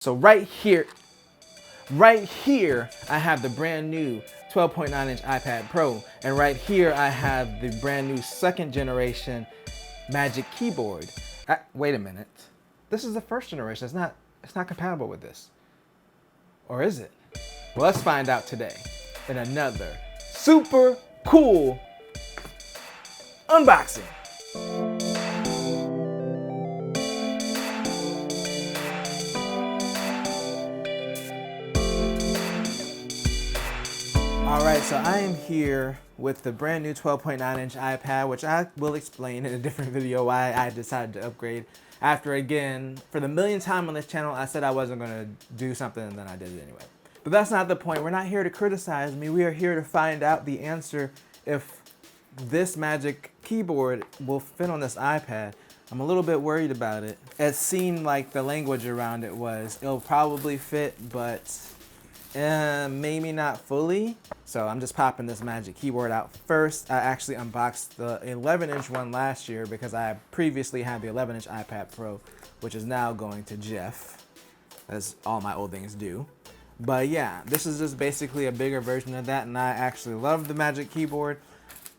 So right here, I have the brand new 12.9-inch iPad Pro, and right here I have the brand new second generation Magic Keyboard. Wait a minute, this is the first generation. It's not compatible with this, or is it? Well, let's find out today in another super cool unboxing. Alright, so I am here with the brand new 12.9-inch iPad, which I will explain in a different video why I decided to upgrade after, again, for the millionth time on this channel, I said I wasn't going to do something and then I did it anyway. But that's not the point. We're not here to criticize me. We are here to find out the answer if this Magic Keyboard will fit on this iPad. I'm a little bit worried about it. It seemed like the language around it was, it'll probably fit, but maybe not fully. So I'm just popping this Magic Keyboard out first. I actually unboxed the 11-inch one last year because I previously had the 11-inch iPad Pro, which is now going to Jeff, as all my old things do. But yeah, this is just basically a bigger version of that, and I actually love the Magic Keyboard.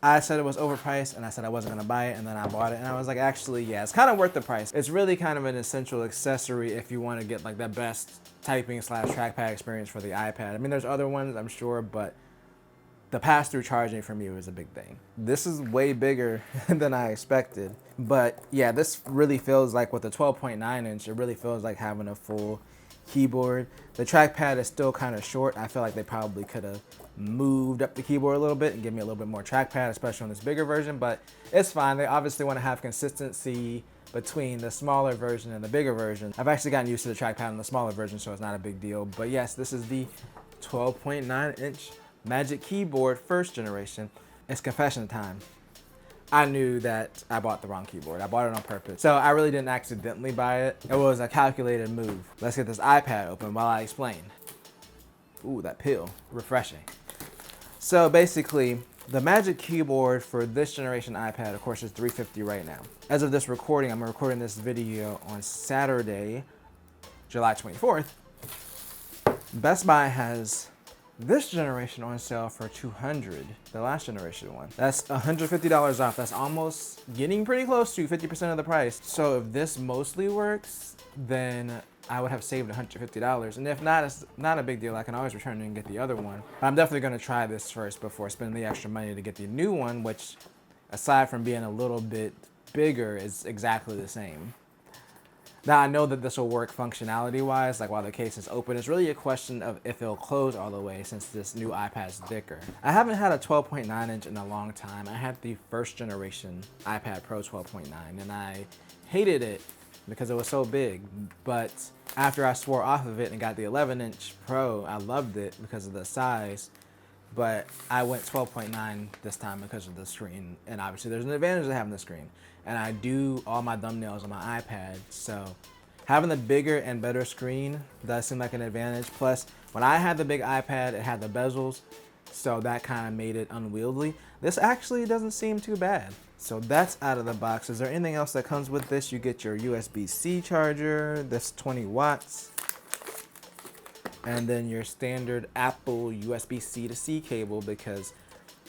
I said it was overpriced, and I said I wasn't gonna buy it, and then I bought it, and I was like, actually, yeah, it's kind of worth the price. It's really kind of an essential accessory if you want to get like the best typing / trackpad experience for the iPad. I mean, there's other ones, I'm sure, but the pass-through charging for me was a big thing. This is way bigger than I expected, but yeah, this really feels like with the 12.9-inch, it really feels like having a full keyboard. The trackpad is still kind of short. I feel like they probably could have moved up the keyboard a little bit and give me a little bit more trackpad, especially on this bigger version, but it's fine. They obviously want to have consistency between the smaller version and the bigger version. I've actually gotten used to the trackpad on the smaller version, so it's not a big deal. But yes, this is the 12.9-inch Magic Keyboard, first generation. It's confession time. I knew that I bought the wrong keyboard. I bought it on purpose. So I really didn't accidentally buy it. It was a calculated move. Let's get this iPad open while I explain. Ooh, that pill, refreshing. So basically, the Magic Keyboard for this generation iPad, of course, is $350 right now. As of this recording, I'm recording this video on Saturday, July 24th. Best Buy has this generation on sale for $200, the last generation one. That's $150 off. That's almost getting pretty close to 50% of the price. So if this mostly works, then I would have saved $150. And if not, it's not a big deal. I can always return it and get the other one. But I'm definitely gonna try this first before spending the extra money to get the new one, which aside from being a little bit bigger, is exactly the same. Now, I know that this will work functionality-wise, like while the case is open. It's really a question of if it'll close all the way since this new iPad's thicker. I haven't had a 12.9-inch in a long time. I had the first generation iPad Pro 12.9, and I hated it because it was so big. But after I swore off of it and got the 11-inch Pro, I loved it because of the size. But I went 12.9 this time because of the screen, and obviously there's an advantage to having the screen. And I do all my thumbnails on my iPad, so having the bigger and better screen does seem like an advantage. Plus, when I had the big iPad, it had the bezels, so that kind of made it unwieldy. This actually doesn't seem too bad. So that's out of the box. Is there anything else that comes with this? You get your USB-C charger, this 20 watts. And then your standard Apple USB-C to C cable, because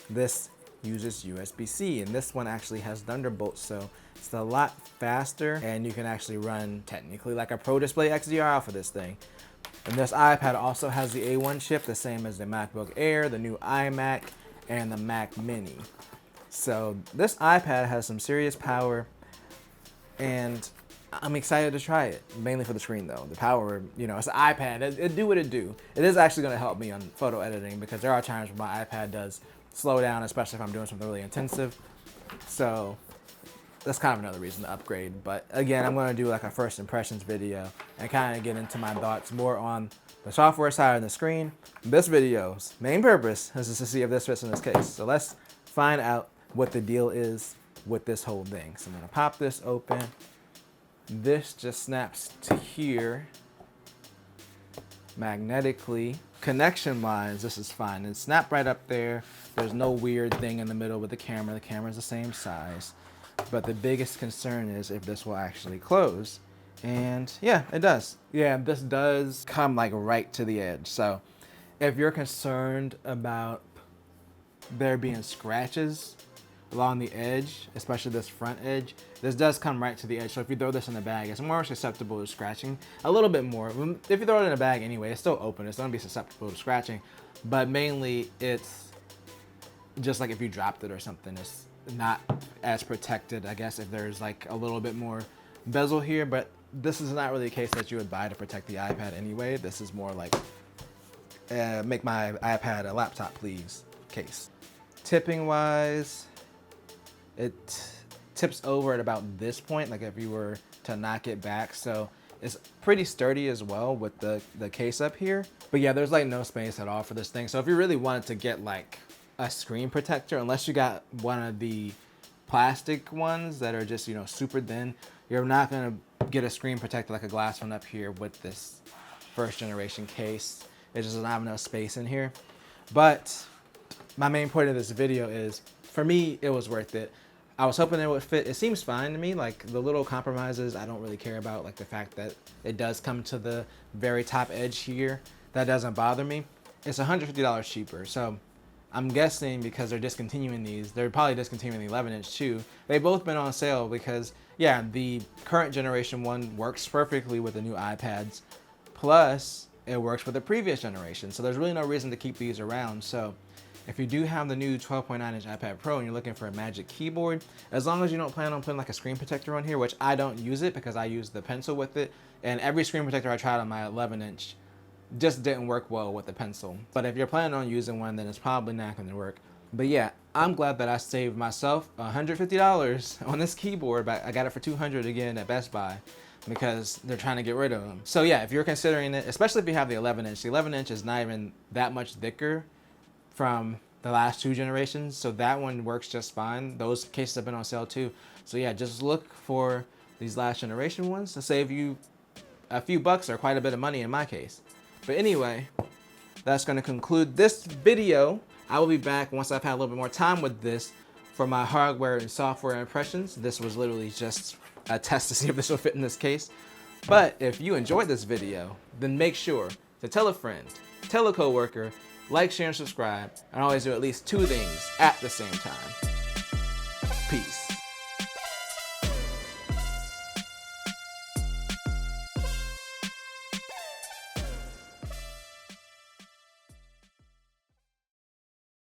this uses USB-C, and this one actually has Thunderbolt, so it's a lot faster, and you can actually run technically like a Pro Display XDR off of this thing. And this iPad also has the A1 chip, the same as the MacBook Air, the new iMac, and the Mac Mini. So this iPad has some serious power, and I'm excited to try it, mainly for the screen though. The power, you know, it's an iPad, it do what it do. It is actually gonna help me on photo editing because there are times when my iPad does slow down, especially if I'm doing something really intensive. So that's kind of another reason to upgrade. But again, I'm gonna do like a first impressions video and kind of get into my thoughts more on the software side of the screen. This video's main purpose is just to see if this fits in this case. So let's find out what the deal is with this whole thing. So I'm gonna pop this open. This just snaps to here magnetically. Connection wise, this is fine. It snapped right up there. There's no weird thing in the middle with the camera. The camera's the same size. But the biggest concern is if this will actually close. And yeah, it does. Yeah, this does come like right to the edge. So if you're concerned about there being scratches along the edge, especially this front edge, this does come right to the edge. So if you throw this in the bag, it's more susceptible to scratching a little bit more. If you throw it in a bag anyway, it's still open. It's gonna be susceptible to scratching, but mainly it's just like if you dropped it or something, it's not as protected, I guess, if there's like a little bit more bezel here, but this is not really a case that you would buy to protect the iPad anyway. This is more like make my iPad a laptop please case. Tipping wise, it tips over at about this point, like if you were to knock it back. So it's pretty sturdy as well with the case up here. But yeah, there's like no space at all for this thing. So if you really wanted to get like a screen protector, unless you got one of the plastic ones that are just, you know, super thin, you're not gonna get a screen protector like a glass one up here with this first generation case. It just doesn't have enough space in here. But my main point of this video is, for me, it was worth it. I was hoping it would fit. It seems fine to me. Like the little compromises, I don't really care about. Like the fact that it does come to the very top edge here, that doesn't bother me. It's $150 cheaper. So I'm guessing because they're discontinuing these, they're probably discontinuing the 11-inch too. They've both been on sale because, yeah, the current generation one works perfectly with the new iPads. Plus, it works with the previous generation. So there's really no reason to keep these around. So if you do have the new 12.9-inch iPad Pro and you're looking for a Magic Keyboard, as long as you don't plan on putting like a screen protector on here, which I don't use it because I use the pencil with it, and every screen protector I tried on my 11-inch just didn't work well with the pencil. But if you're planning on using one, then it's probably not going to work. But yeah, I'm glad that I saved myself $150 on this keyboard, but I got it for $200 again at Best Buy because they're trying to get rid of them. So yeah, if you're considering it, especially if you have the 11-inch, the 11-inch is not even that much thicker from the last two generations, so that one works just fine. Those cases have been on sale too. So yeah, just look for these last generation ones to save you a few bucks or quite a bit of money in my case. But anyway, that's going to conclude this video. I will be back once I've had a little bit more time with this for my hardware and software impressions. This was literally just a test to see if this will fit in this case. But if you enjoyed this video, then make sure to tell a friend, tell a coworker, like, share, and subscribe, and always do at least 2 things at the same time. Peace.